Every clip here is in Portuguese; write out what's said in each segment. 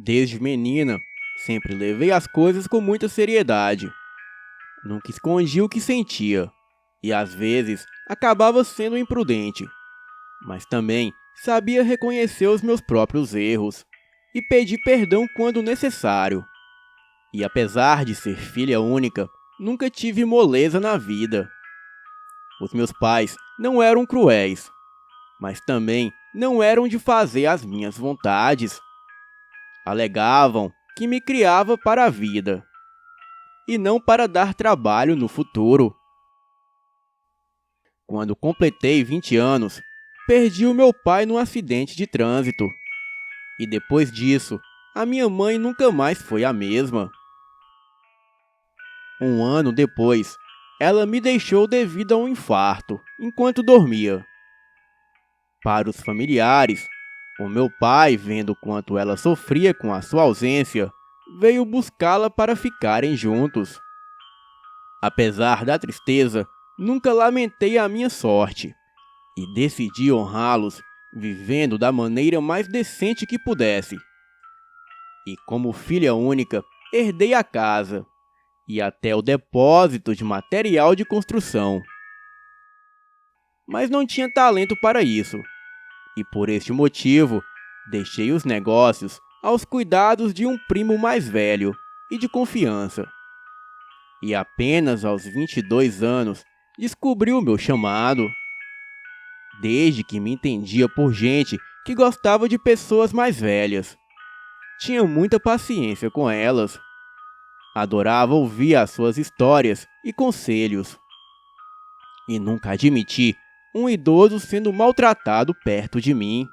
Desde menina, sempre levei as coisas com muita seriedade. Nunca escondi o que sentia, e às vezes acabava sendo imprudente, mas também sabia reconhecer os meus próprios erros e pedir perdão quando necessário. E apesar de ser filha única, nunca tive moleza na vida. Os meus pais não eram cruéis, mas também não eram de fazer as minhas vontades. Alegavam que me criava para a vida e não para dar trabalho no futuro. Quando completei 20 anos, perdi o meu pai num acidente de trânsito. E depois disso, a minha mãe nunca mais foi a mesma. Um ano depois, ela me deixou devido a um infarto enquanto dormia. Para os familiares, o meu pai, vendo quanto ela sofria com a sua ausência, veio buscá-la para ficarem juntos. Apesar da tristeza, nunca lamentei a minha sorte e decidi honrá-los vivendo da maneira mais decente que pudesse. E como filha única, herdei a casa e até o depósito de material de construção. Mas não tinha talento para isso, e por este motivo, deixei os negócios aos cuidados de um primo mais velho e de confiança. E apenas aos 22 anos descobri o meu chamado. Desde que me entendia por gente que gostava de pessoas mais velhas. Tinha muita paciência com elas. Adorava ouvir as suas histórias e conselhos. E nunca admiti um idoso sendo maltratado perto de mim.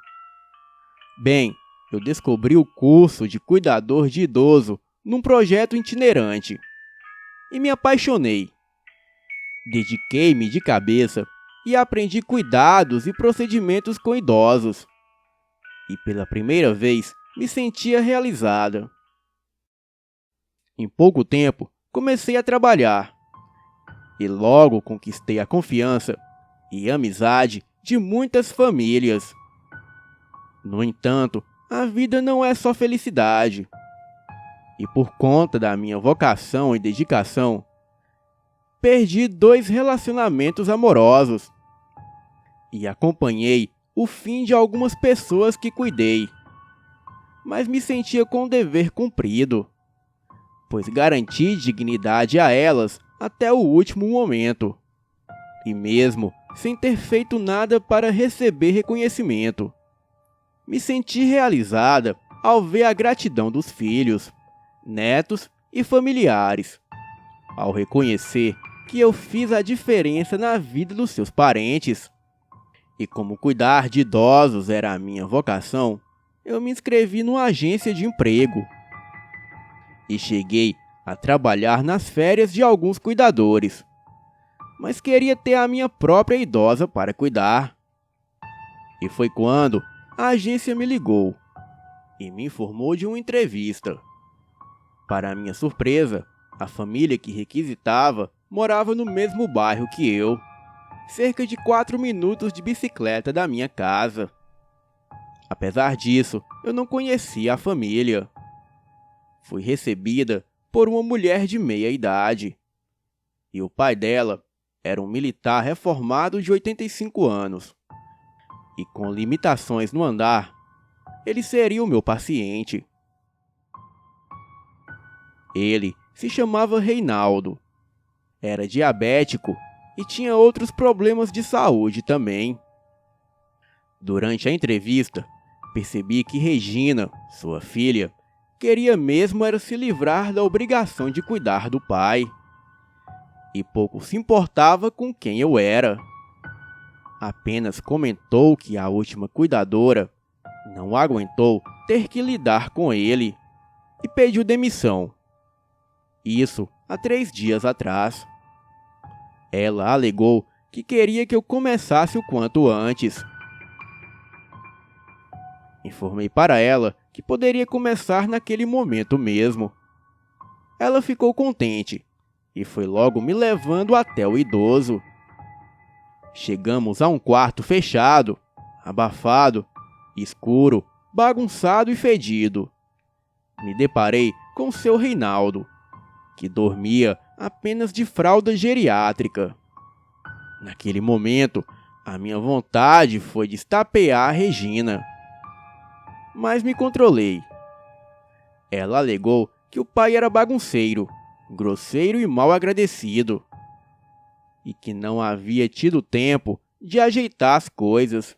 Bem, eu descobri o curso de cuidador de idoso num projeto itinerante. E me apaixonei. Dediquei-me de cabeça e aprendi cuidados e procedimentos com idosos. E pela primeira vez me sentia realizada. Em pouco tempo, comecei a trabalhar. E logo conquistei a confiança e amizade de muitas famílias. No entanto, a vida não é só felicidade. E por conta da minha vocação e dedicação, perdi 2 relacionamentos amorosos. E acompanhei o fim de algumas pessoas que cuidei. Mas me sentia com o dever cumprido, pois garanti dignidade a elas até o último momento. E mesmo sem ter feito nada para receber reconhecimento, me senti realizada ao ver a gratidão dos filhos, netos e familiares, ao reconhecer que eu fiz a diferença na vida dos seus parentes. E como cuidar de idosos era a minha vocação, eu me inscrevi numa agência de emprego. E cheguei a trabalhar nas férias de alguns cuidadores. Mas queria ter a minha própria idosa para cuidar. E foi quando a agência me ligou e me informou de uma entrevista. Para minha surpresa, a família que requisitava morava no mesmo bairro que eu, cerca de 4 minutos de bicicleta da minha casa. Apesar disso, eu não conhecia a família. Fui recebida por uma mulher de meia idade. E o pai dela era um militar reformado de 85 anos. E com limitações no andar, ele seria o meu paciente. Ele se chamava Reinaldo. Era diabético e tinha outros problemas de saúde também. Durante a entrevista, percebi que Regina, sua filha, queria mesmo era se livrar da obrigação de cuidar do pai. E pouco se importava com quem eu era. Apenas comentou que a última cuidadora não aguentou ter que lidar com ele e pediu demissão. Isso há 3 dias atrás. Ela alegou que queria que eu começasse o quanto antes. Informei para ela que poderia começar naquele momento mesmo. Ela ficou contente e foi logo me levando até o idoso. Chegamos a um quarto fechado, abafado, escuro, bagunçado e fedido. me deparei com seu Reinaldo, que dormia apenas de fralda geriátrica. Naquele momento, a minha vontade foi de estapear a Regina, mas me controlei. Ela alegou que o pai era bagunceiro, grosseiro e mal agradecido, e que não havia tido tempo de ajeitar as coisas.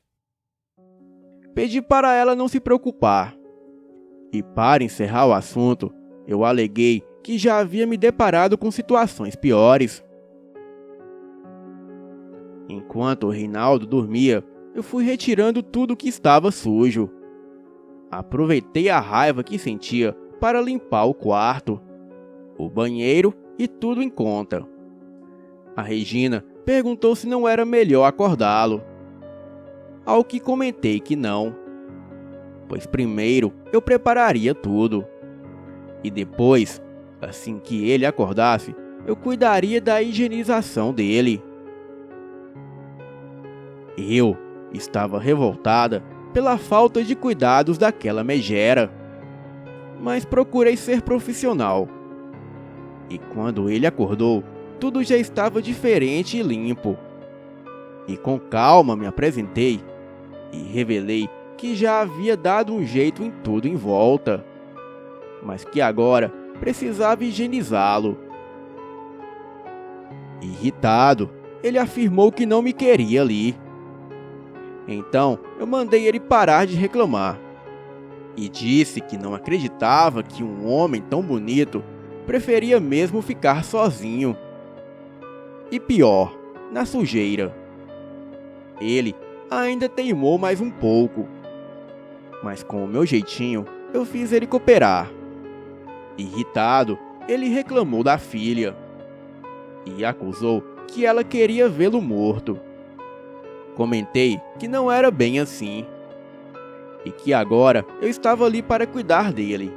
Pedi para ela não se preocupar, e para encerrar o assunto, eu aleguei que já havia me deparado com situações piores. Enquanto o Reinaldo dormia, eu fui retirando tudo que estava sujo. Aproveitei a raiva que sentia para limpar o quarto, o banheiro e tudo em conta. A Regina perguntou se não era melhor acordá-lo, ao que comentei que não, pois primeiro eu prepararia tudo, e depois, assim que ele acordasse, eu cuidaria da higienização dele. Eu estava revoltada pela falta de cuidados daquela megera, mas procurei ser profissional. E quando ele acordou, tudo já estava diferente e limpo. E com calma me apresentei e revelei que já havia dado um jeito em tudo em volta, mas que agora precisava higienizá-lo. Irritado, ele afirmou que não me queria ali. Então eu mandei ele parar de reclamar e disse que não acreditava que um homem tão bonito preferia mesmo ficar sozinho. E pior, na sujeira. Ele ainda teimou mais um pouco, mas com o meu jeitinho eu fiz ele cooperar. Irritado, ele reclamou da filha e acusou que ela queria vê-lo morto. Comentei que não era bem assim e que agora eu estava ali para cuidar dele.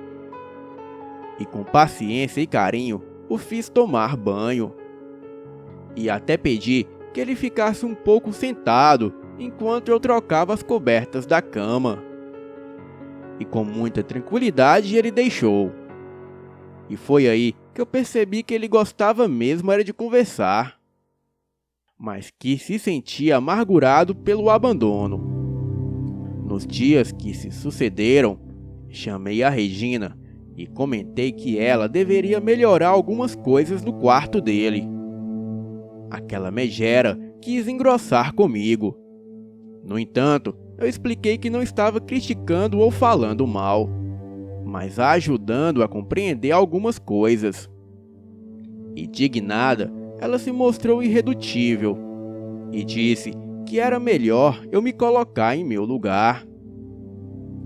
E com paciência e carinho o fiz tomar banho. E até pedi que ele ficasse um pouco sentado enquanto eu trocava as cobertas da cama. E com muita tranquilidade ele deixou. E foi aí que eu percebi que ele gostava mesmo era de conversar, mas que se sentia amargurado pelo abandono. Nos dias que se sucederam, chamei a Regina e comentei que ela deveria melhorar algumas coisas no quarto dele. Aquela megera quis engrossar comigo. No entanto, eu expliquei que não estava criticando ou falando mal, mas ajudando a compreender algumas coisas. Indignada, ela se mostrou irredutível e disse que era melhor eu me colocar em meu lugar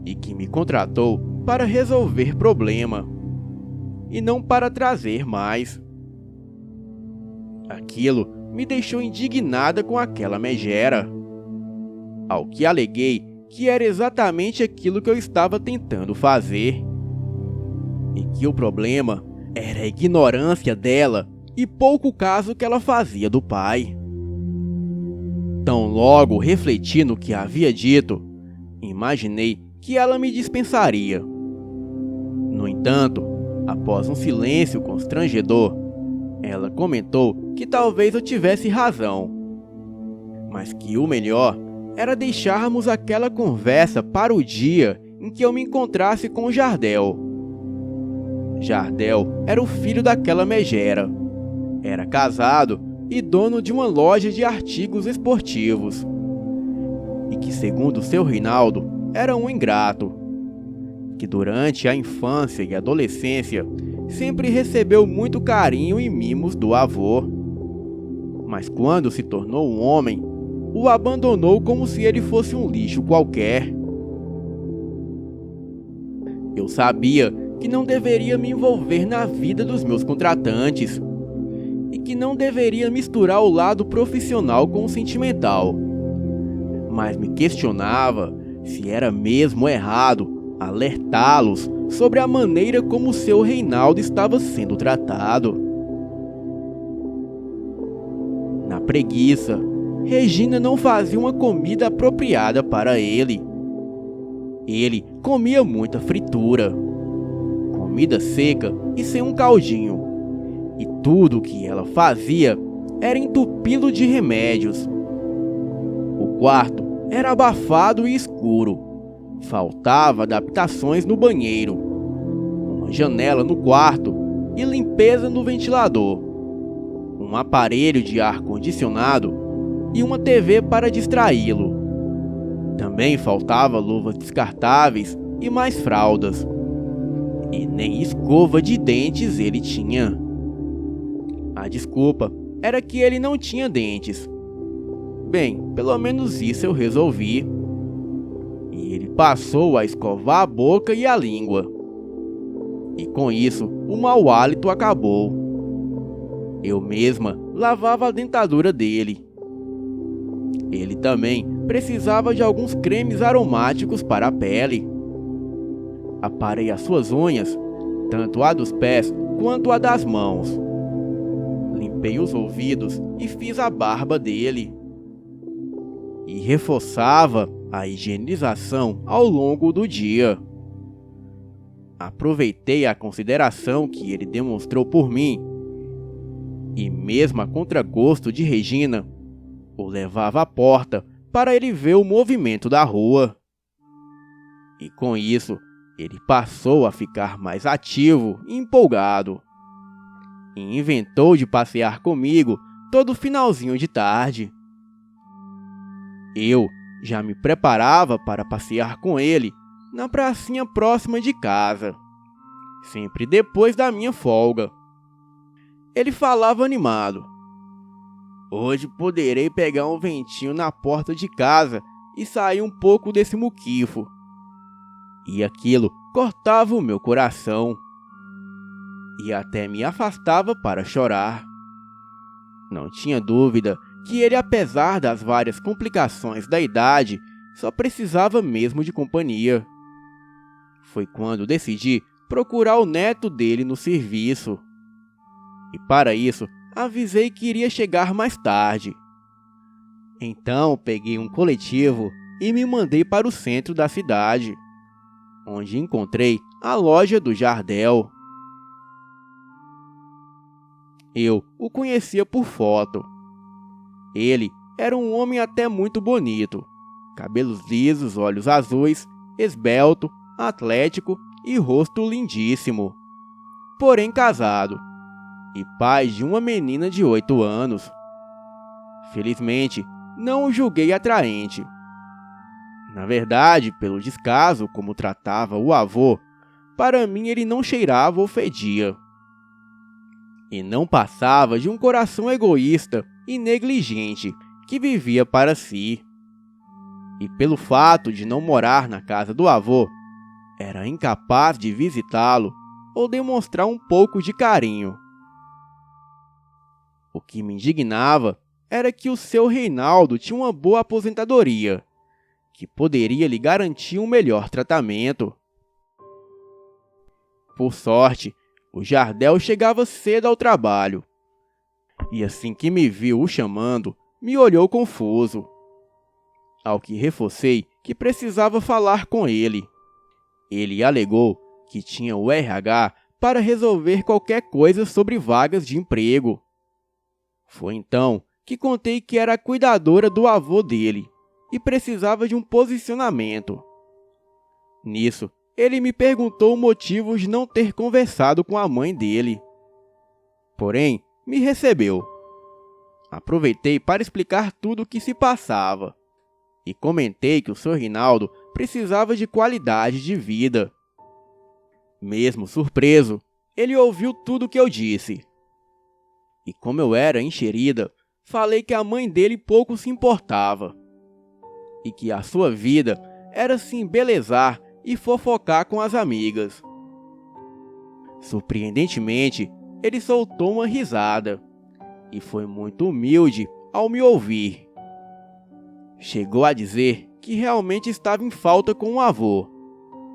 e que me contratou para resolver problema e não para trazer mais. Aquilo me deixou indignada com aquela megera, ao que aleguei que era exatamente aquilo que eu estava tentando fazer e que o problema era a ignorância dela e pouco caso que ela fazia do pai. Tão logo refleti no que havia dito, imaginei que ela me dispensaria. No entanto, após um silêncio constrangedor, ela comentou que talvez eu tivesse razão, mas que o melhor era deixarmos aquela conversa para o dia em que eu me encontrasse com Jardel. Jardel era o filho daquela megera. Era casado e dono de uma loja de artigos esportivos. E que, segundo seu Reinaldo, era um ingrato, que durante a infância e adolescência sempre recebeu muito carinho e mimos do avô. Mas quando se tornou um homem, o abandonou como se ele fosse um lixo qualquer. Eu sabia que não deveria me envolver na vida dos meus contratantes e que não deveria misturar o lado profissional com o sentimental. Mas me questionava se era mesmo errado alertá-los sobre a maneira como seu Reinaldo estava sendo tratado. Na preguiça, Regina não fazia uma comida apropriada para ele. Ele comia muita fritura, comida seca e sem um caldinho. E tudo o que ela fazia era entupi-lo de remédios. O quarto era abafado e escuro. Faltava adaptações no banheiro, uma janela no quarto e limpeza no ventilador, um aparelho de ar-condicionado e uma TV para distraí-lo. Também faltava luvas descartáveis e mais fraldas. E nem escova de dentes ele tinha. A desculpa era que ele não tinha dentes. Bem, pelo menos isso eu resolvi. E ele passou a escovar a boca e a língua. E com isso, o mau hálito acabou. Eu mesma lavava a dentadura dele. Ele também precisava de alguns cremes aromáticos para a pele. Aparei as suas unhas, tanto a dos pés quanto a das mãos. Limpei os ouvidos e fiz a barba dele. E reforçava a higienização ao longo do dia. Aproveitei a consideração que ele demonstrou por mim e, mesmo a contragosto de Regina, o levava à porta para ele ver o movimento da rua. E com isso, ele passou a ficar mais ativo e empolgado. E inventou de passear comigo todo finalzinho de tarde. Eu já me preparava para passear com ele na pracinha próxima de casa, sempre depois da minha folga. Ele falava animado. Hoje poderei pegar um ventinho na porta de casa e sair um pouco desse muquifo. E aquilo cortava o meu coração. E até me afastava para chorar. Não tinha dúvida que ele, apesar das várias complicações da idade, só precisava mesmo de companhia. Foi quando decidi procurar o neto dele no serviço. E para isso, avisei que iria chegar mais tarde. Então peguei um coletivo e me mandei para o centro da cidade, onde encontrei a loja do Jardel. Eu o conhecia por foto. Ele era um homem até muito bonito, cabelos lisos, olhos azuis, esbelto, atlético e rosto lindíssimo, porém casado, e pai de uma menina de 8 anos. Felizmente, não o julguei atraente. Na verdade, pelo descaso como tratava o avô, para mim ele não cheirava ou fedia. E não passava de um coração egoísta e negligente que vivia para si. E pelo fato de não morar na casa do avô, era incapaz de visitá-lo ou demonstrar um pouco de carinho. O que me indignava era que o seu Reinaldo tinha uma boa aposentadoria, que poderia lhe garantir um melhor tratamento. Por sorte, o Jardel chegava cedo ao trabalho, e assim que me viu o chamando, me olhou confuso. Ao que reforcei que precisava falar com ele. Ele alegou que tinha o RH para resolver qualquer coisa sobre vagas de emprego. Foi então que contei que era a cuidadora do avô dele e precisava de um posicionamento. Nisso, ele me perguntou o motivo de não ter conversado com a mãe dele. Porém, me recebeu. Aproveitei para explicar tudo o que se passava e comentei que o Sr. Reinaldo precisava de qualidade de vida. Mesmo surpreso, ele ouviu tudo o que eu disse. E como eu era enxerida, falei que a mãe dele pouco se importava e que a sua vida era se embelezar e fofocar com as amigas. Surpreendentemente, ele soltou uma risada e foi muito humilde ao me ouvir. Chegou a dizer que realmente estava em falta com o avô,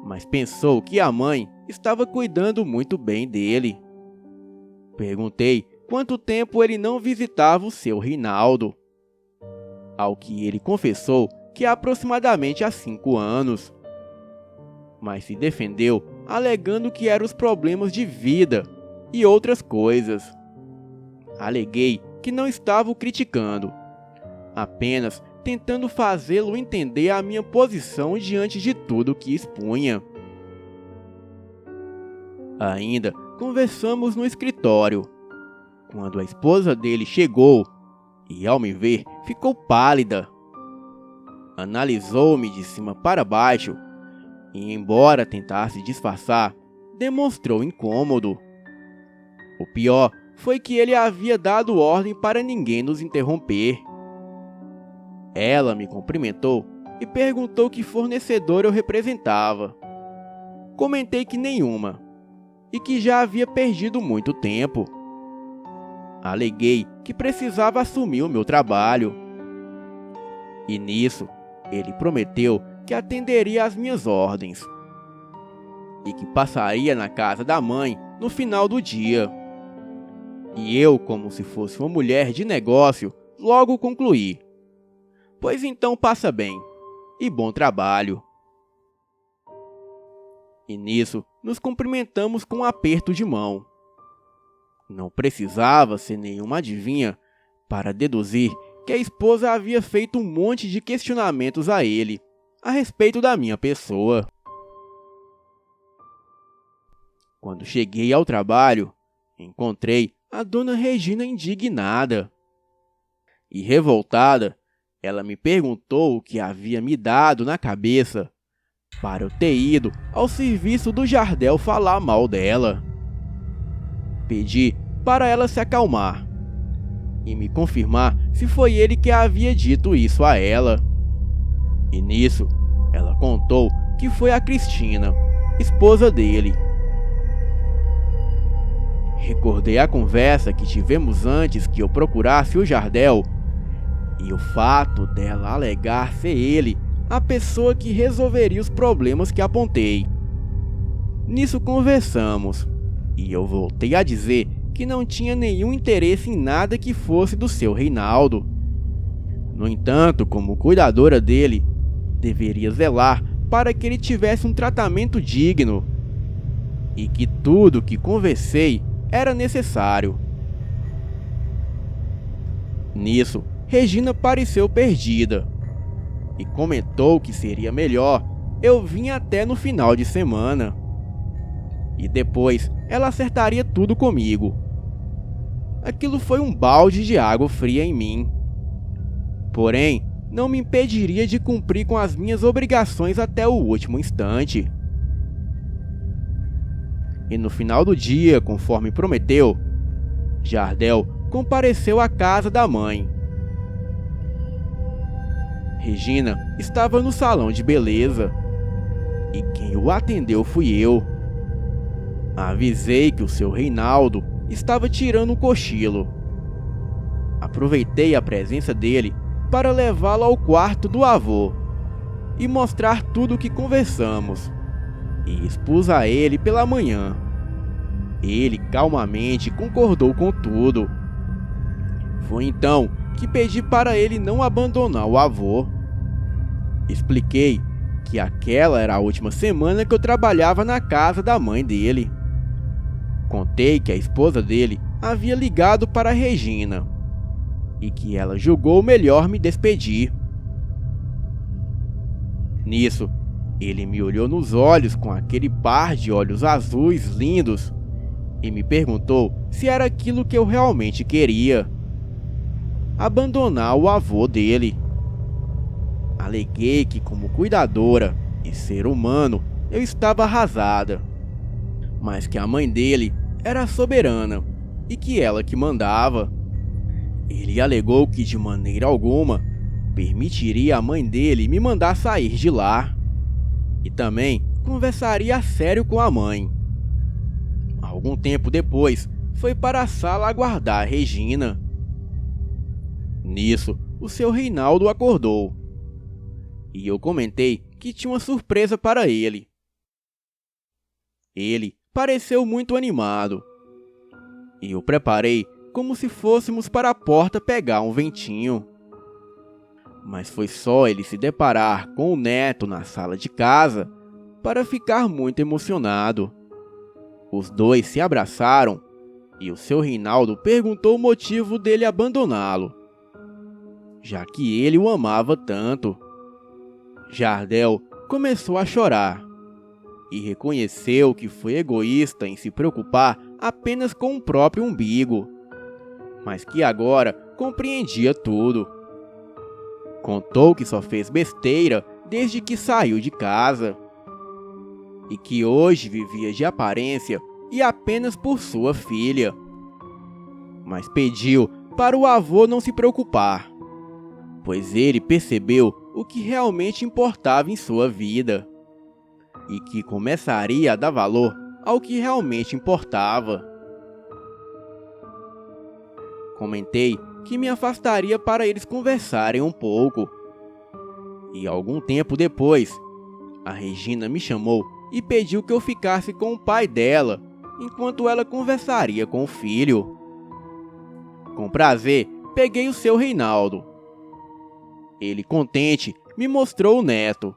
mas pensou que a mãe estava cuidando muito bem dele. Perguntei quanto tempo ele não visitava o seu Reinaldo, ao que ele confessou que aproximadamente há 5 anos. Mas se defendeu alegando que eram os problemas de vida e outras coisas. Aleguei que não estava o criticando, apenas tentando fazê-lo entender a minha posição diante de tudo que expunha. Ainda conversamos no escritório, quando a esposa dele chegou e, ao me ver, ficou pálida. Analisou-me de cima para baixo e, embora tentasse disfarçar, demonstrou incômodo. O pior foi que ele havia dado ordem para ninguém nos interromper. Ela me cumprimentou e perguntou que fornecedor eu representava. Comentei que nenhuma e que já havia perdido muito tempo. Aleguei que precisava assumir o meu trabalho. E nisso, ele prometeu que atenderia às minhas ordens e que passaria na casa da mãe no final do dia. E eu, como se fosse uma mulher de negócio, logo concluí: pois então passa bem, e bom trabalho. E nisso, nos cumprimentamos com um aperto de mão. Não precisava ser nenhuma adivinha para deduzir que a esposa havia feito um monte de questionamentos a ele, a respeito da minha pessoa. Quando cheguei ao trabalho, encontrei a dona Regina indignada. E revoltada, ela me perguntou o que havia me dado na cabeça para eu ter ido ao serviço do Jardel falar mal dela. Pedi para ela se acalmar e me confirmar se foi ele que havia dito isso a ela. E nisso, ela contou que foi a Cristina, esposa dele. Recordei a conversa que tivemos antes que eu procurasse o Jardel e o fato dela alegar ser ele a pessoa que resolveria os problemas que apontei. Nisso conversamos e eu voltei a dizer que não tinha nenhum interesse em nada que fosse do seu Reinaldo. No entanto, como cuidadora dele, deveria zelar para que ele tivesse um tratamento digno e que tudo que conversei era necessário. Nisso, Regina pareceu perdida e comentou que seria melhor eu vir até no final de semana. E depois ela acertaria tudo comigo. Aquilo foi um balde de água fria em mim. Porém, não me impediria de cumprir com as minhas obrigações até o último instante. E no final do dia, conforme prometeu, Jardel compareceu à casa da mãe. Regina estava no salão de beleza e quem o atendeu fui eu. Avisei que o seu Reinaldo estava tirando um cochilo. Aproveitei a presença dele para levá-lo ao quarto do avô e mostrar tudo o que conversamos, e expus a ele pela manhã. Ele calmamente concordou com tudo. Foi então que pedi para ele não abandonar o avô. Expliquei que aquela era a última semana que eu trabalhava na casa da mãe dele. Contei que a esposa dele havia ligado para a Regina e que ela julgou melhor me despedir. Nisso, ele me olhou nos olhos com aquele par de olhos azuis lindos e me perguntou se era aquilo que eu realmente queria: abandonar o avô dele. Aleguei que, como cuidadora e ser humano, eu estava arrasada, mas que a mãe dele era soberana e que ela que mandava. Ele alegou que de maneira alguma permitiria a mãe dele me mandar sair de lá e também conversaria a sério com a mãe. Algum tempo depois, foi para a sala aguardar a Regina. Nisso, o seu Reinaldo acordou e eu comentei que tinha uma surpresa para ele. Ele pareceu muito animado e eu preparei como se fôssemos para a porta pegar um ventinho. Mas foi só ele se deparar com o neto na sala de casa para ficar muito emocionado. Os dois se abraçaram e o seu Reinaldo perguntou o motivo dele abandoná-lo, já que ele o amava tanto. Jardel começou a chorar e reconheceu que foi egoísta em se preocupar apenas com o próprio umbigo, mas que agora compreendia tudo. Contou que só fez besteira desde que saiu de casa e que hoje vivia de aparência e apenas por sua filha. Mas pediu para o avô não se preocupar, pois ele percebeu o que realmente importava em sua vida e que começaria a dar valor ao que realmente importava. Comentei que me afastaria para eles conversarem um pouco. E algum tempo depois, a Regina me chamou e pediu que eu ficasse com o pai dela, enquanto ela conversaria com o filho. Com prazer, peguei o seu Reinaldo. Ele, contente, me mostrou o neto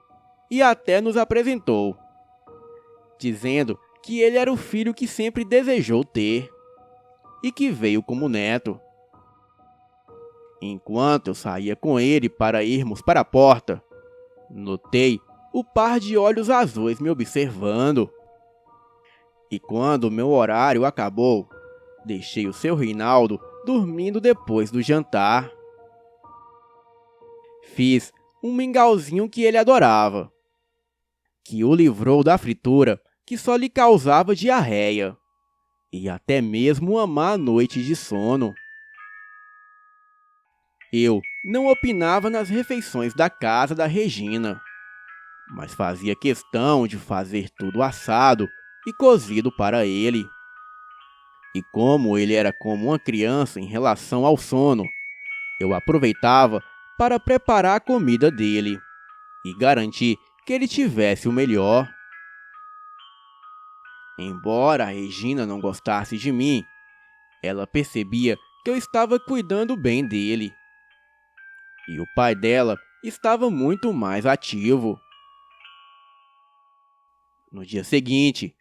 e até nos apresentou, dizendo que ele era o filho que sempre desejou ter e que veio como neto. Enquanto eu saía com ele para irmos para a porta, notei o par de olhos azuis me observando. E quando o meu horário acabou, deixei o seu Reinaldo dormindo depois do jantar. Fiz um mingauzinho que ele adorava, que o livrou da fritura que só lhe causava diarreia e até mesmo uma má noite de sono. Eu não opinava nas refeições da casa da Regina, mas fazia questão de fazer tudo assado e cozido para ele. E como ele era como uma criança em relação ao sono, eu aproveitava para preparar a comida dele e garantir que ele tivesse o melhor. Embora a Regina não gostasse de mim, ela percebia que eu estava cuidando bem dele. E o pai dela estava muito mais ativo. No dia seguinte,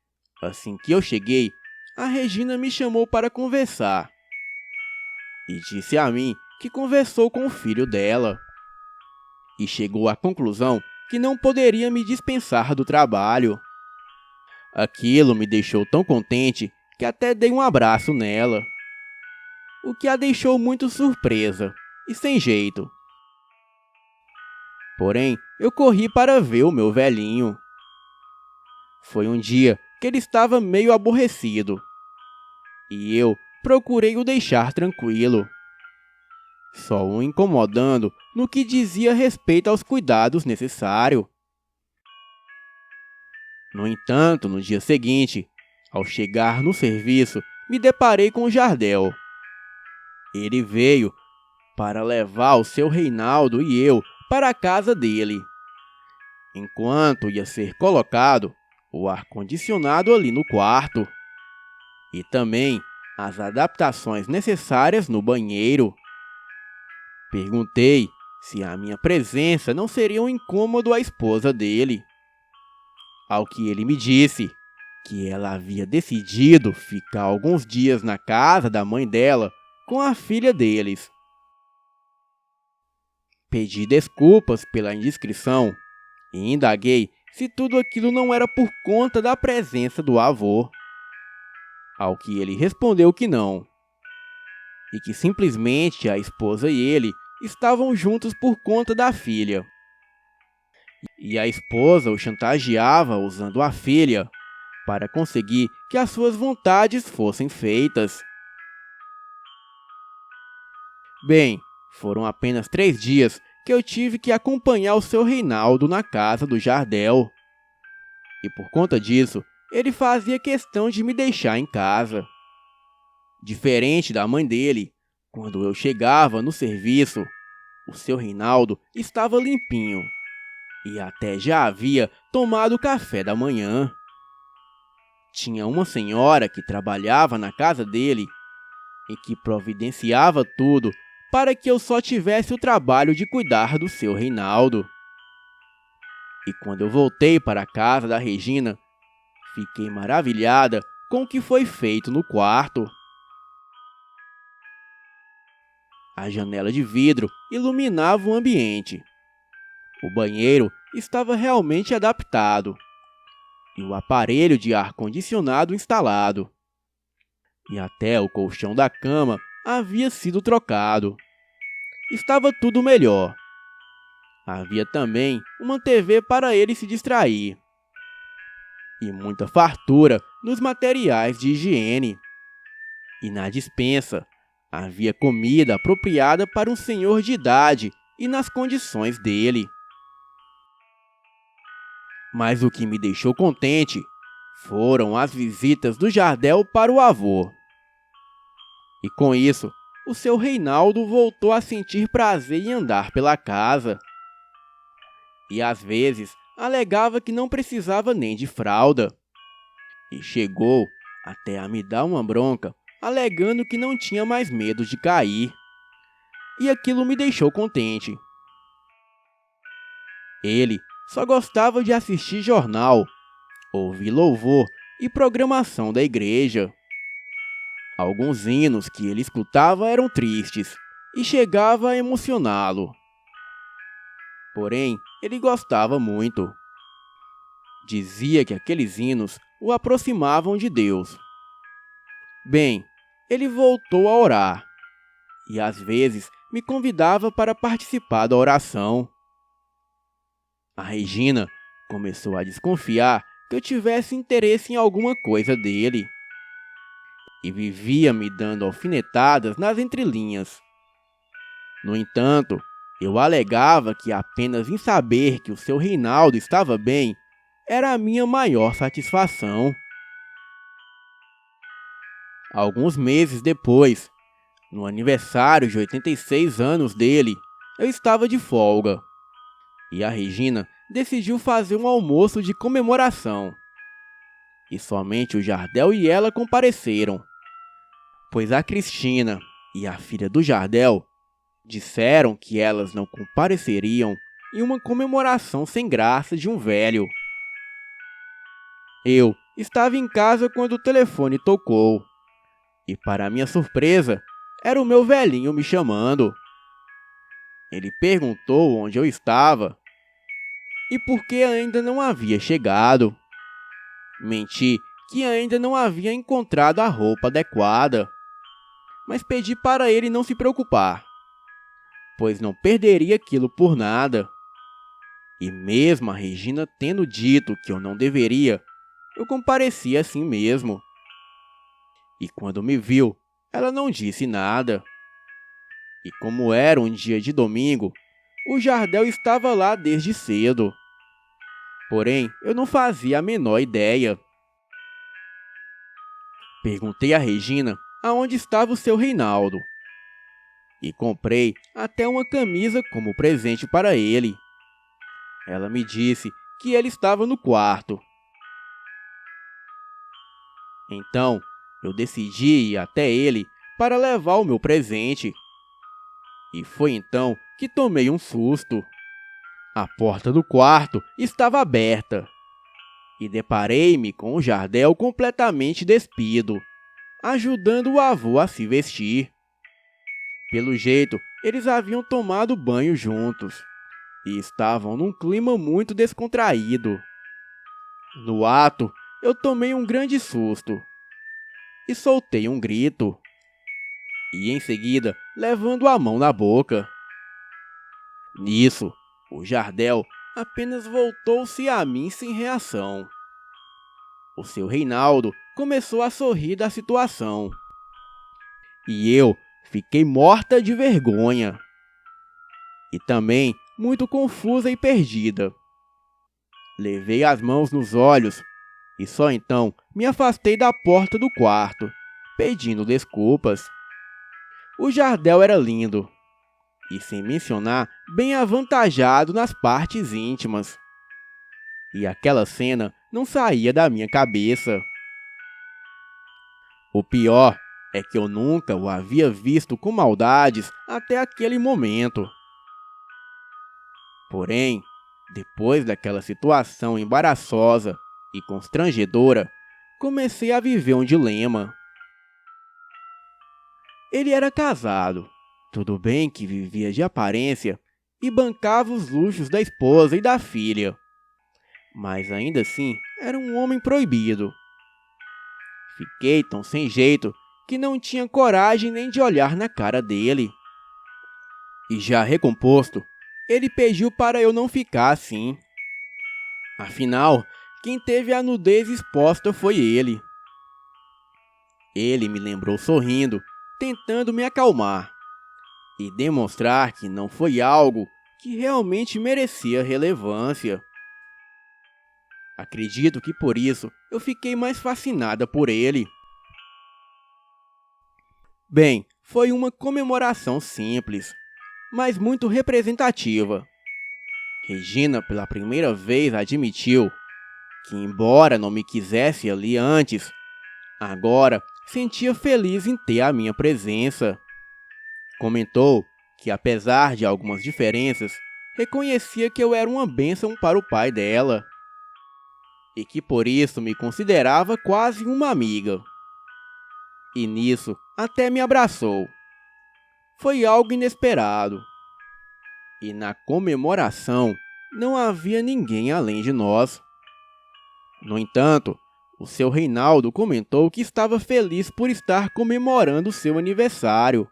assim que eu cheguei, a Regina me chamou para conversar e disse a mim que conversou com o filho dela e chegou à conclusão que não poderia me dispensar do trabalho. Aquilo me deixou tão contente que até dei um abraço nela, o que a deixou muito surpresa e sem jeito. Porém, eu corri para ver o meu velhinho. Foi um dia que ele estava meio aborrecido e eu procurei o deixar tranquilo, só o incomodando no que dizia respeito aos cuidados necessários. No entanto, no dia seguinte, ao chegar no serviço, me deparei com o Jardel. Ele veio para levar o seu Reinaldo e eu para a casa dele, enquanto ia ser colocado o ar-condicionado ali no quarto e também as adaptações necessárias no banheiro. Perguntei se a minha presença não seria um incômodo à esposa dele, ao que ele me disse que ela havia decidido ficar alguns dias na casa da mãe dela com a filha deles. Pedi desculpas pela indiscrição e indaguei se tudo aquilo não era por conta da presença do avô, ao que ele respondeu que não, e que simplesmente a esposa e ele estavam juntos por conta da filha. E a esposa o chantageava usando a filha para conseguir que as suas vontades fossem feitas. Bem, foram apenas 3 dias que eu tive que acompanhar o seu Reinaldo na casa do Jardel. E por conta disso, ele fazia questão de me deixar em casa. Diferente da mãe dele, quando eu chegava no serviço, o seu Reinaldo estava limpinho e até já havia tomado o café da manhã. Tinha uma senhora que trabalhava na casa dele e que providenciava tudo para que eu só tivesse o trabalho de cuidar do seu Reinaldo. E quando eu voltei para a casa da Regina, fiquei maravilhada com o que foi feito no quarto. A janela de vidro iluminava o ambiente. O banheiro estava realmente adaptado e o aparelho de ar-condicionado instalado. E até o colchão da cama havia sido trocado. Estava tudo melhor. Havia também uma TV para ele se distrair. E muita fartura nos materiais de higiene. E na despensa havia comida apropriada para um senhor de idade e nas condições dele. Mas o que me deixou contente foram as visitas do Jardel para o avô. E com isso, o seu Reinaldo voltou a sentir prazer em andar pela casa. E às vezes alegava que não precisava nem de fralda. E chegou até a me dar uma bronca, alegando que não tinha mais medo de cair. E aquilo me deixou contente. Ele só gostava de assistir jornal, ouvir louvor e programação da igreja. Alguns hinos que ele escutava eram tristes e chegava a emocioná-lo. Porém, ele gostava muito. Dizia que aqueles hinos o aproximavam de Deus. Bem, ele voltou a orar e às vezes me convidava para participar da oração. A Regina começou a desconfiar que eu tivesse interesse em alguma coisa dele e vivia me dando alfinetadas nas entrelinhas. No entanto, eu alegava que apenas em saber que o seu Reinaldo estava bem era a minha maior satisfação. Alguns meses depois, no aniversário de 86 anos dele, eu estava de folga. E a Regina decidiu fazer um almoço de comemoração. E somente o Jardel e ela compareceram, pois a Cristina e a filha do Jardel disseram que elas não compareceriam em uma comemoração sem graça de um velho. Eu estava em casa quando o telefone tocou. E para minha surpresa, era o meu velhinho me chamando. Ele perguntou onde eu estava e por que ainda não havia chegado. Menti que ainda não havia encontrado a roupa adequada, mas pedi para ele não se preocupar, pois não perderia aquilo por nada. E mesmo a Regina tendo dito que eu não deveria, eu compareci assim mesmo. E quando me viu, ela não disse nada. E como era um dia de domingo, o Jardel estava lá desde cedo. Porém, eu não fazia a menor ideia. Perguntei a Regina aonde estava o seu Reinaldo. E comprei até uma camisa como presente para ele. Ela me disse que ele estava no quarto. Então, eu decidi ir até ele para levar o meu presente. E foi então que tomei um susto. A porta do quarto estava aberta. E deparei-me com o Jardel completamente despido, ajudando o avô a se vestir. Pelo jeito, eles haviam tomado banho juntos e estavam num clima muito descontraído. No ato, eu tomei um grande susto e soltei um grito. E em seguida, levando a mão na boca. Nisso, o Jardel apenas voltou-se a mim sem reação. O seu Reinaldo começou a sorrir da situação. E eu fiquei morta de vergonha. E também muito confusa e perdida. Levei as mãos nos olhos e só então me afastei da porta do quarto, pedindo desculpas. O Jardel era lindo, e sem mencionar, bem avantajado nas partes íntimas. E aquela cena não saía da minha cabeça. O pior é que eu nunca o havia visto com maldades até aquele momento. Porém, Depois daquela situação embaraçosa e constrangedora, comecei a viver um dilema. Ele era casado, tudo bem que vivia de aparência e bancava os luxos da esposa e da filha, mas ainda assim era um homem proibido. Fiquei tão sem jeito que não tinha coragem nem de olhar na cara dele. E já recomposto, ele pediu para eu não ficar assim. Afinal, quem teve a nudez exposta foi ele. Ele me lembrou sorrindo, tentando me acalmar e demonstrar que não foi algo que realmente merecia relevância. Acredito que por isso eu fiquei mais fascinada por ele. Bem, foi uma comemoração simples, mas muito representativa. Regina, pela primeira vez, admitiu que, embora não me quisesse ali antes, agora sentia feliz em ter a minha presença. Comentou que, apesar de algumas diferenças, reconhecia que eu era uma bênção para o pai dela e que por isso me considerava quase uma amiga. E nisso até me abraçou. Foi algo inesperado. E na comemoração não havia ninguém além de nós. No entanto, o seu Reinaldo comentou que estava feliz por estar comemorando seu aniversário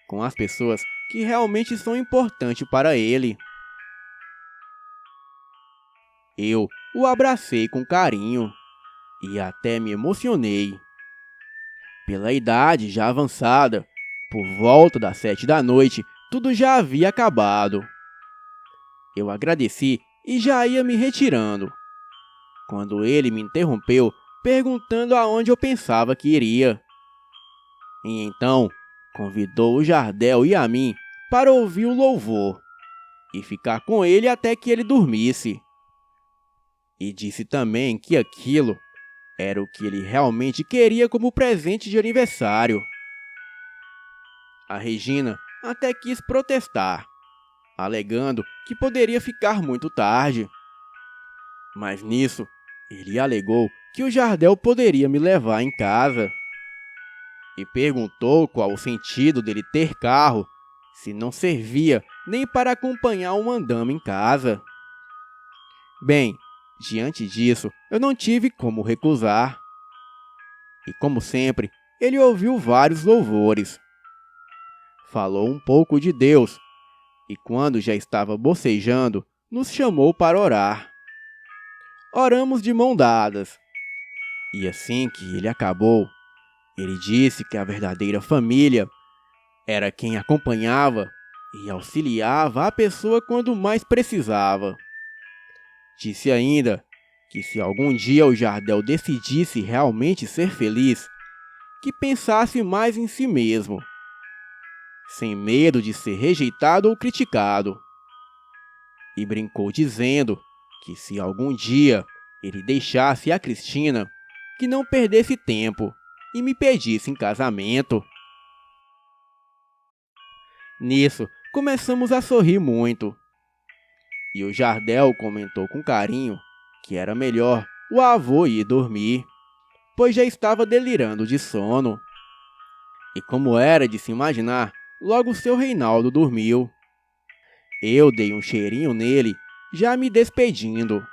com as pessoas que realmente são importantes para ele. Eu o abracei com carinho e até me emocionei. Pela idade já avançada, por volta das 7 da noite, tudo já havia acabado. Eu agradeci e já ia me retirando, quando ele me interrompeu, perguntando aonde eu pensava que iria. E então, convidou o Jardel e a mim para ouvir o louvor e ficar com ele até que ele dormisse. E disse também que aquilo era o que ele realmente queria como presente de aniversário. A Regina até quis protestar, alegando que poderia ficar muito tarde. Mas nisso, ele alegou que o Jardel poderia me levar em casa. E perguntou qual o sentido dele ter carro, se não servia nem para acompanhar um andama em casa. Bem, diante disso, eu não tive como recusar. E como sempre, ele ouviu vários louvores. Falou um pouco de Deus, e quando já estava bocejando, nos chamou para orar. Oramos de mão dadas. E assim que ele acabou, ele disse que a verdadeira família era quem acompanhava e auxiliava a pessoa quando mais precisava. Disse ainda que se algum dia o Jardel decidisse realmente ser feliz, que pensasse mais em si mesmo, sem medo de ser rejeitado ou criticado. E brincou dizendo que se algum dia ele deixasse a Cristina, que não perdesse tempo e me pedisse em casamento. Nisso, começamos a sorrir muito. E o Jardel comentou com carinho que era melhor o avô ir dormir, pois já estava delirando de sono. E como era de se imaginar, logo seu Reinaldo dormiu. Eu dei um cheirinho nele, já me despedindo.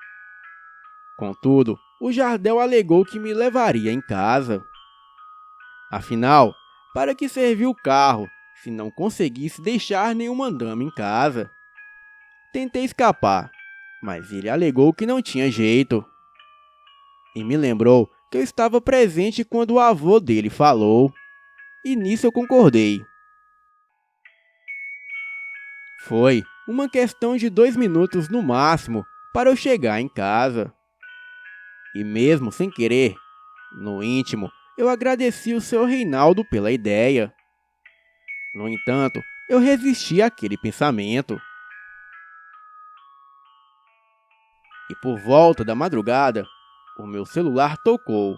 Contudo, o Jardel alegou que me levaria em casa. Afinal, para que serviu o carro se não conseguisse deixar nenhum andame em casa? Tentei escapar, mas ele alegou que não tinha jeito. E me lembrou que eu estava presente quando o avô dele falou, e nisso eu concordei. Foi uma questão de 2 minutos no máximo para eu chegar em casa. E mesmo sem querer, no íntimo, eu agradeci o seu Reinaldo pela ideia. No entanto, eu resisti àquele pensamento. E por volta da madrugada, o meu celular tocou.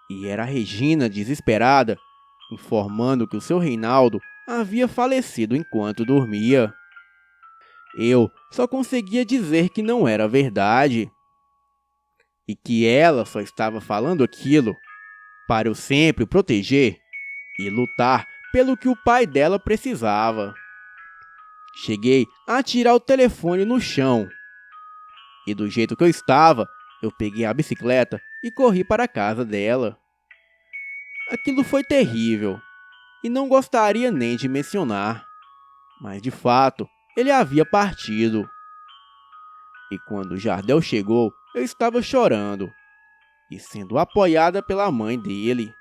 E era a Regina desesperada, informando que o seu Reinaldo havia falecido enquanto dormia. Eu só conseguia dizer que não era verdade e que ela só estava falando aquilo para eu sempre o proteger e lutar pelo que o pai dela precisava. Cheguei a tirar o telefone no chão e, do jeito que eu estava, eu peguei a bicicleta e corri para a casa dela. Aquilo foi terrível e não gostaria nem de mencionar, mas de fato ele havia partido. E quando o Jardel chegou, eu estava chorando e sendo apoiada pela mãe dele.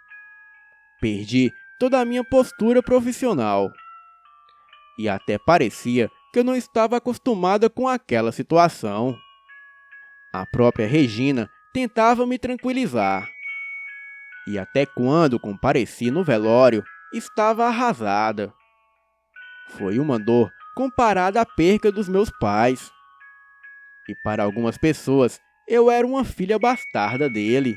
Perdi toda a minha postura profissional e até parecia que eu não estava acostumada com aquela situação. A própria Regina tentava me tranquilizar e até quando compareci no velório, estava arrasada. Foi uma dor comparada à perca dos meus pais. E para algumas pessoas, eu era uma filha bastarda dele,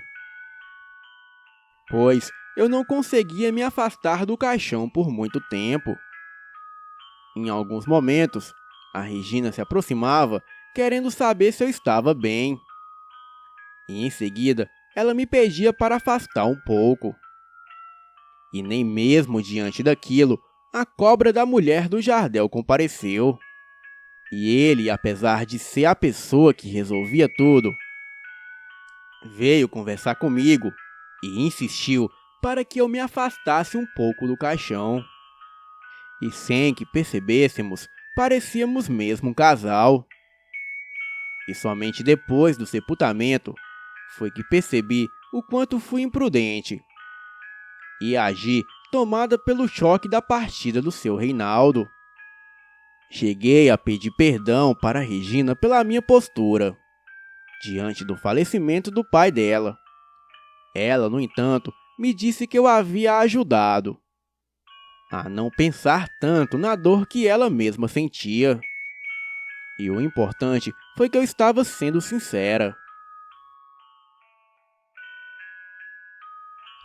pois eu não conseguia me afastar do caixão por muito tempo. Em alguns momentos, a Regina se aproximava, querendo saber se eu estava bem. E em seguida, ela me pedia para afastar um pouco. E nem mesmo diante daquilo, a cobra da mulher do Jardel compareceu. E ele, apesar de ser a pessoa que resolvia tudo, veio conversar comigo e insistiu para que eu me afastasse um pouco do caixão. E sem que percebêssemos, parecíamos mesmo um casal. E somente depois do sepultamento foi que percebi o quanto fui imprudente e agi tomada pelo choque da partida do seu Reinaldo. Cheguei a pedir perdão para Regina pela minha postura diante do falecimento do pai dela. Ela, no entanto, me disse que eu havia ajudado a não pensar tanto na dor que ela mesma sentia. E o importante foi que eu estava sendo sincera.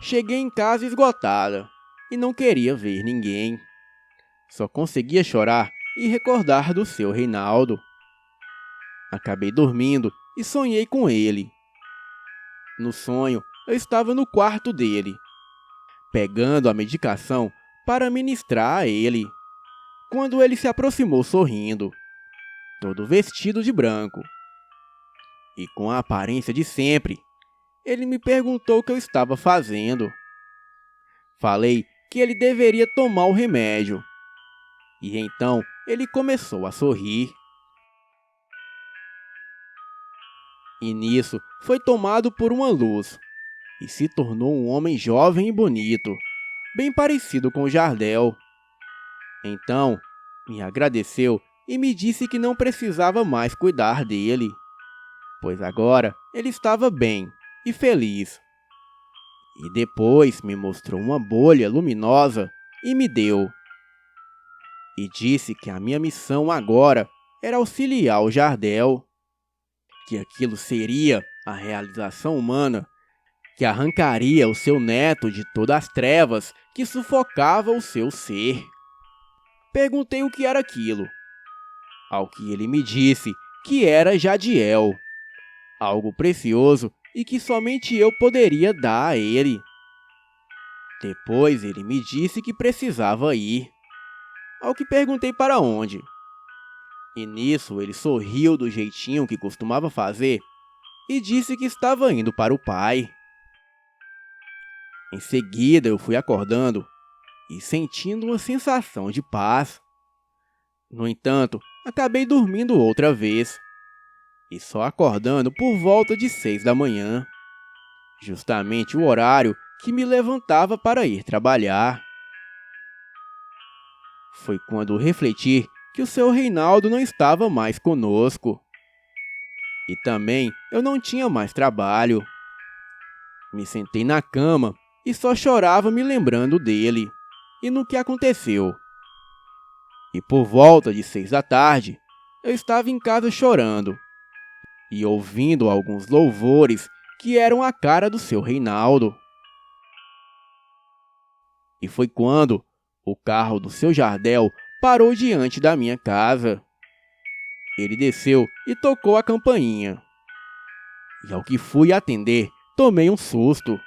Cheguei em casa esgotada e não queria ver ninguém. Só conseguia chorar e recordar do seu Reinaldo. Acabei dormindo e sonhei com ele. No sonho, eu estava no quarto dele, pegando a medicação para ministrar a ele, quando ele se aproximou sorrindo, todo vestido de branco. E com a aparência de sempre, ele me perguntou o que eu estava fazendo. Falei que ele deveria tomar o remédio. E então ele começou a sorrir. E nisso foi tomado por uma luz e se tornou um homem jovem e bonito, bem parecido com o Jardel. Então me agradeceu e me disse que não precisava mais cuidar dele, pois agora ele estava bem e feliz. E depois me mostrou uma bolha luminosa e me deu. E disse que a minha missão agora era auxiliar o Jardel, que aquilo seria a realização humana que arrancaria o seu neto de todas as trevas que sufocava o seu ser. Perguntei o que era aquilo, ao que ele me disse que era Jadiel, algo precioso e que somente eu poderia dar a ele. Depois ele me disse que precisava ir, ao que perguntei para onde. E nisso ele sorriu do jeitinho que costumava fazer e disse que estava indo para o pai. Em seguida eu fui acordando e sentindo uma sensação de paz. No entanto, acabei dormindo outra vez e só acordando por volta de 6 da manhã, justamente o horário que me levantava para ir trabalhar. Foi quando refleti que o seu Reinaldo não estava mais conosco. E também eu não tinha mais trabalho. Me sentei na cama e só chorava me lembrando dele e no que aconteceu. E por volta de 6 da tarde, eu estava em casa chorando e ouvindo alguns louvores que eram a cara do seu Reinaldo. E foi quando o carro do seu Jardel parou diante da minha casa. Ele desceu e tocou a campainha. E ao que fui atender, tomei um susto.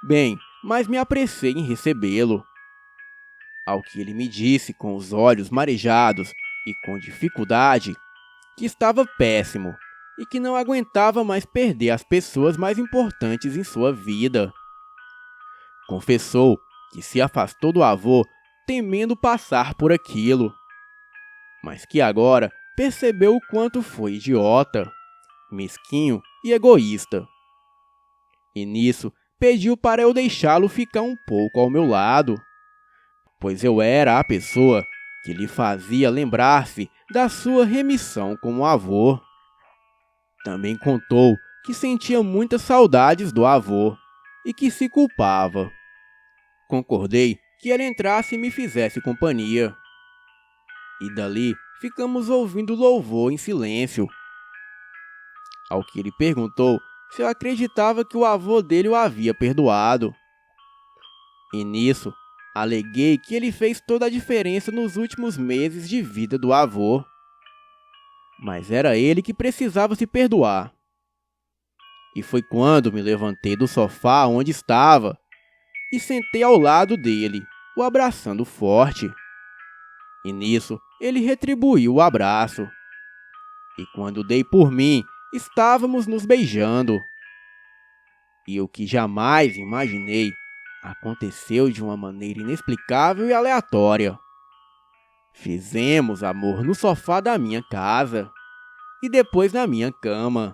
Bem, mas me apressei em recebê-lo. Ao que ele me disse com os olhos marejados e com dificuldade que estava péssimo e que não aguentava mais perder as pessoas mais importantes em sua vida. Confessou que se afastou do avô temendo passar por aquilo, mas que agora percebeu o quanto foi idiota, mesquinho e egoísta. E nisso pediu para eu deixá-lo ficar um pouco ao meu lado, pois eu era a pessoa que lhe fazia lembrar-se da sua remissão como avô. Também contou que sentia muitas saudades do avô e que se culpava. Concordei que ele entrasse e me fizesse companhia. E dali ficamos ouvindo louvor em silêncio. Ao que ele perguntou se eu acreditava que o avô dele o havia perdoado. E nisso, aleguei que ele fez toda a diferença nos últimos meses de vida do avô. Mas era ele que precisava se perdoar. E foi quando me levantei do sofá onde estava e sentei ao lado dele, o abraçando forte. E nisso, ele retribuiu o abraço. E quando dei por mim, estávamos nos beijando. E o que jamais imaginei aconteceu de uma maneira inexplicável e aleatória. Fizemos amor no sofá da minha casa e depois na minha cama.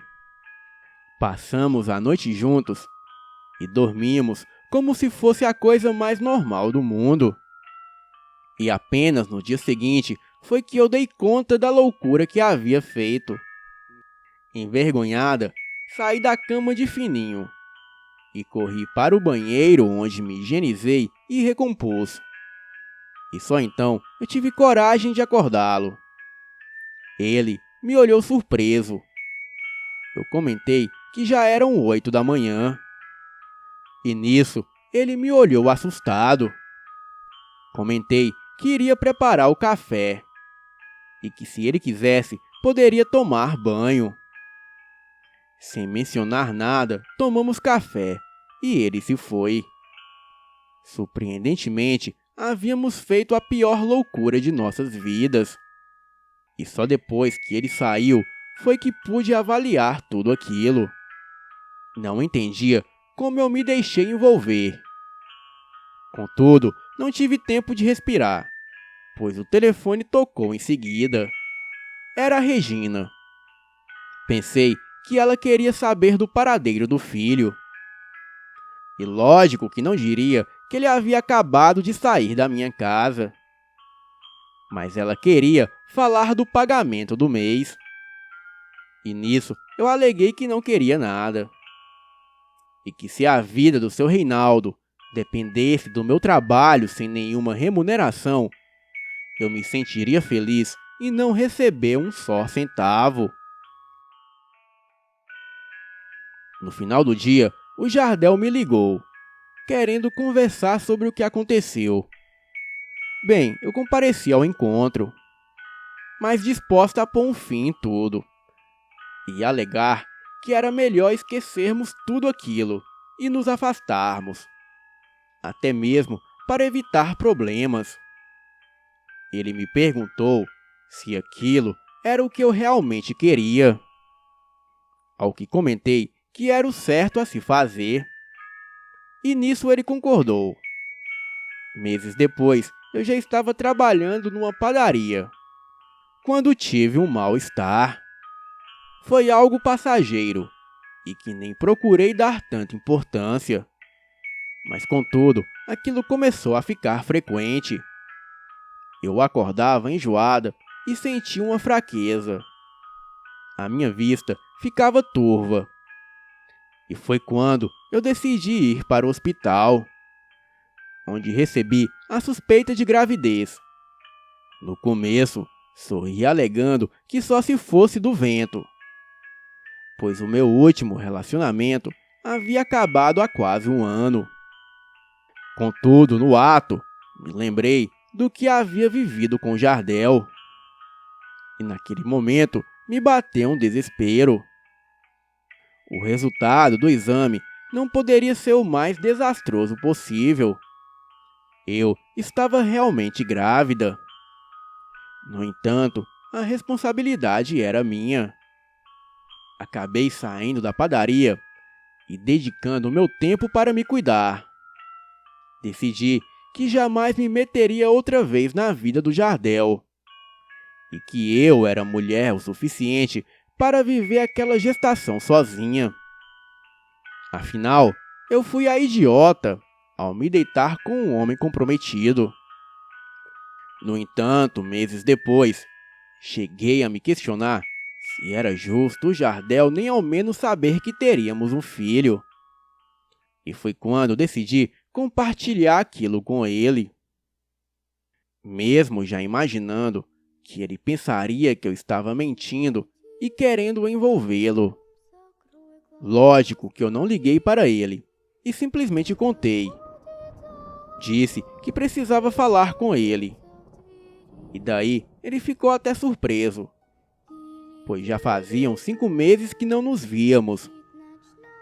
Passamos a noite juntos e dormimos como se fosse a coisa mais normal do mundo. E apenas no dia seguinte foi que eu dei conta da loucura que havia feito. Envergonhada, saí da cama de fininho e corri para o banheiro, onde me higienizei e recompus. E só então eu tive coragem de acordá-lo. Ele me olhou surpreso. Eu comentei que já eram 8 da manhã. E nisso, ele me olhou assustado. Comentei que iria preparar o café e que se ele quisesse, poderia tomar banho. Sem mencionar nada, tomamos café e ele se foi. Surpreendentemente, havíamos feito a pior loucura de nossas vidas. E só depois que ele saiu foi que pude avaliar tudo aquilo. Não entendia como eu me deixei envolver. Contudo, não tive tempo de respirar, pois o telefone tocou em seguida. Era a Regina. Pensei que ela queria saber do paradeiro do filho. E lógico que não diria que ele havia acabado de sair da minha casa. Mas ela queria falar do pagamento do mês. E nisso eu aleguei que não queria nada. E que se a vida do seu Reinaldo dependesse do meu trabalho sem nenhuma remuneração, eu me sentiria feliz em não receber um só centavo. No final do dia, o Jardel me ligou, querendo conversar sobre o que aconteceu. Bem, eu compareci ao encontro, mas disposta a pôr um fim em tudo, e alegar que era melhor esquecermos tudo aquilo e nos afastarmos, até mesmo para evitar problemas. Ele me perguntou se aquilo era o que eu realmente queria, ao que comentei que era o certo a se fazer. E nisso ele concordou. Meses depois, eu já estava trabalhando numa padaria, quando tive um mal-estar. Foi algo passageiro, e que nem procurei dar tanta importância. Mas contudo, aquilo começou a ficar frequente. Eu acordava enjoada e sentia uma fraqueza. A minha vista ficava turva. E foi quando eu decidi ir para o hospital, onde recebi a suspeita de gravidez. No começo, sorri alegando que só se fosse do vento, pois o meu último relacionamento havia acabado há quase um ano. Contudo, no ato, me lembrei do que havia vivido com Jardel. e naquele momento me bateu um desespero. O resultado do exame não poderia ser o mais desastroso possível. Eu estava realmente grávida. No entanto, a responsabilidade era minha. Acabei saindo da padaria e dedicando meu tempo para me cuidar. Decidi que jamais me meteria outra vez na vida do Jardel e que eu era mulher o suficiente para viver aquela gestação sozinha. Afinal, eu fui a idiota ao me deitar com um homem comprometido. No entanto, meses depois, cheguei a me questionar se era justo o Jardel nem ao menos saber que teríamos um filho. E foi quando decidi compartilhar aquilo com ele. Mesmo já imaginando que ele pensaria que eu estava mentindo e querendo envolvê-lo. Lógico que eu não liguei para ele e simplesmente contei. Disse que precisava falar com ele. E daí ele ficou até surpreso, pois já faziam 5 meses que não nos víamos.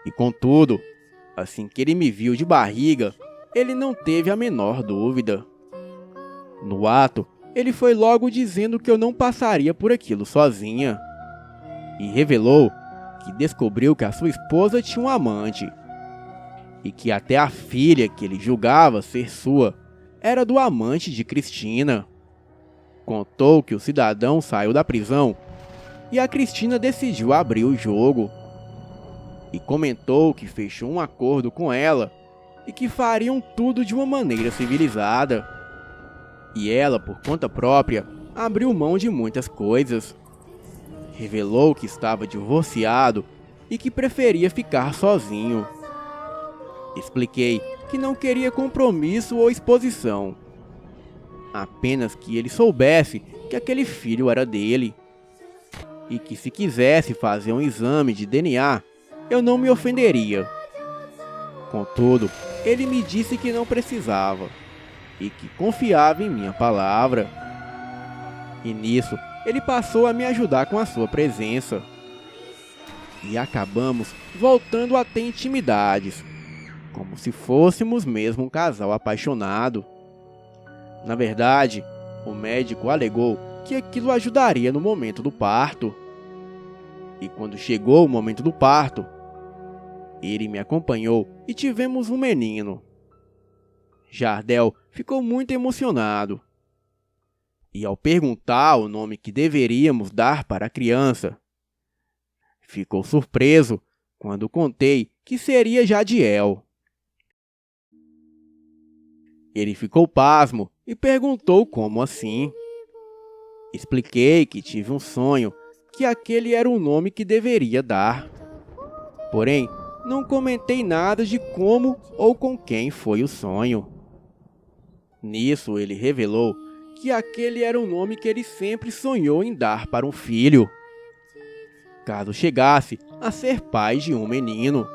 E contudo, assim que ele me viu de barriga, ele não teve a menor dúvida. No ato, ele foi logo dizendo que eu não passaria por aquilo sozinha. E revelou que descobriu que a sua esposa tinha um amante. E que até a filha que ele julgava ser sua era do amante de Cristina. Contou que o cidadão saiu da prisão e a Cristina decidiu abrir o jogo. E comentou que fechou um acordo com ela e que fariam tudo de uma maneira civilizada. E ela, por conta própria, abriu mão de muitas coisas. Revelou que estava divorciado e que preferia ficar sozinho. Expliquei que não queria compromisso ou exposição. Apenas que ele soubesse que aquele filho era dele. E que se quisesse fazer um exame de DNA, eu não me ofenderia. Contudo, ele me disse que não precisava e que confiava em minha palavra. E nisso, ele passou a me ajudar com a sua presença. E acabamos voltando a ter intimidades, como se fôssemos mesmo um casal apaixonado. Na verdade, o médico alegou que aquilo ajudaria no momento do parto. E quando chegou o momento do parto, ele me acompanhou e tivemos um menino. Jardel ficou muito emocionado. E ao perguntar o nome que deveríamos dar para a criança, ficou surpreso quando contei que seria Jadiel. Ele ficou pasmo e perguntou como assim. Expliquei que tive um sonho, que aquele era o nome que deveria dar. Porém, não comentei nada de como ou com quem foi o sonho. Nisso, ele revelou que aquele era o nome que ele sempre sonhou em dar para um filho, caso chegasse a ser pai de um menino.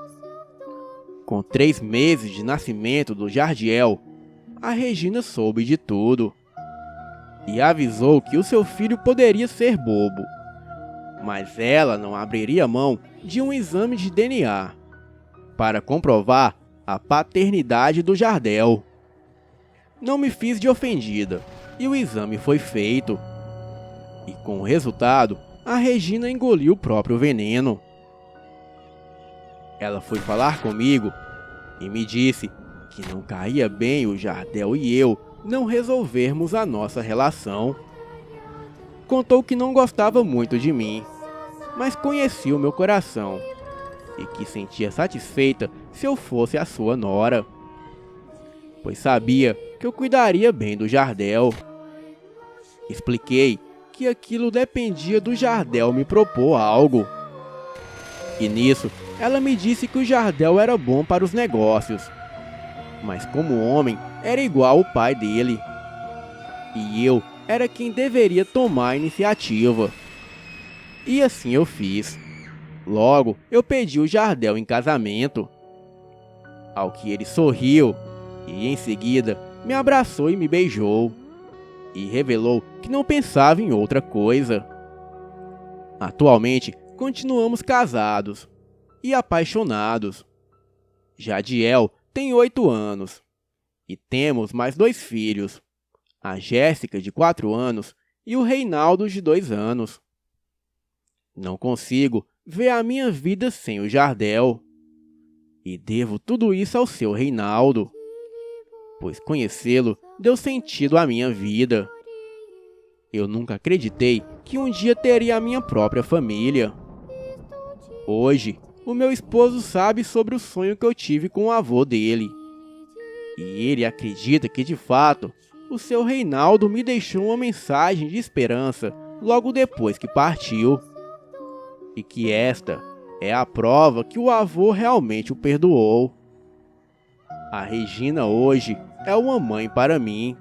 Com 3 meses de nascimento do Jardiel, a Regina soube de tudo e avisou que o seu filho poderia ser bobo, mas ela não abriria mão de um exame de DNA para comprovar a paternidade do Jardel. Não me fiz de ofendida e o exame foi feito. E com o resultado, a Regina engoliu o próprio veneno. Ela foi falar comigo e me disse que não caía bem o Jardel e eu não resolvermos a nossa relação. Contou que não gostava muito de mim, mas conhecia o meu coração e que sentia satisfeita se eu fosse a sua nora, pois sabia que eu cuidaria bem do Jardel. Expliquei que aquilo dependia do Jardel me propor algo. E nisso, ela me disse que o Jardel era bom para os negócios, mas como homem era igual ao pai dele. E eu era quem deveria tomar a iniciativa. E assim eu fiz. Logo, eu pedi o Jardel em casamento. Ao que ele sorriu e em seguida me abraçou e me beijou. E revelou que não pensava em outra coisa. Atualmente, continuamos casados e apaixonados. Jadiel tem 8 anos e temos mais 2 filhos, a Jéssica, de 4 anos, e o Reinaldo, de 2 anos. Não consigo ver a minha vida sem o Jardel. E devo tudo isso ao seu Reinaldo, pois conhecê-lo deu sentido à minha vida. Eu nunca acreditei que um dia teria a minha própria família. Hoje, o meu esposo sabe sobre o sonho que eu tive com o avô dele. E ele acredita que, de fato, o seu Reinaldo me deixou uma mensagem de esperança logo depois que partiu. E que esta é a prova que o avô realmente o perdoou. A Regina hoje é uma mãe para mim.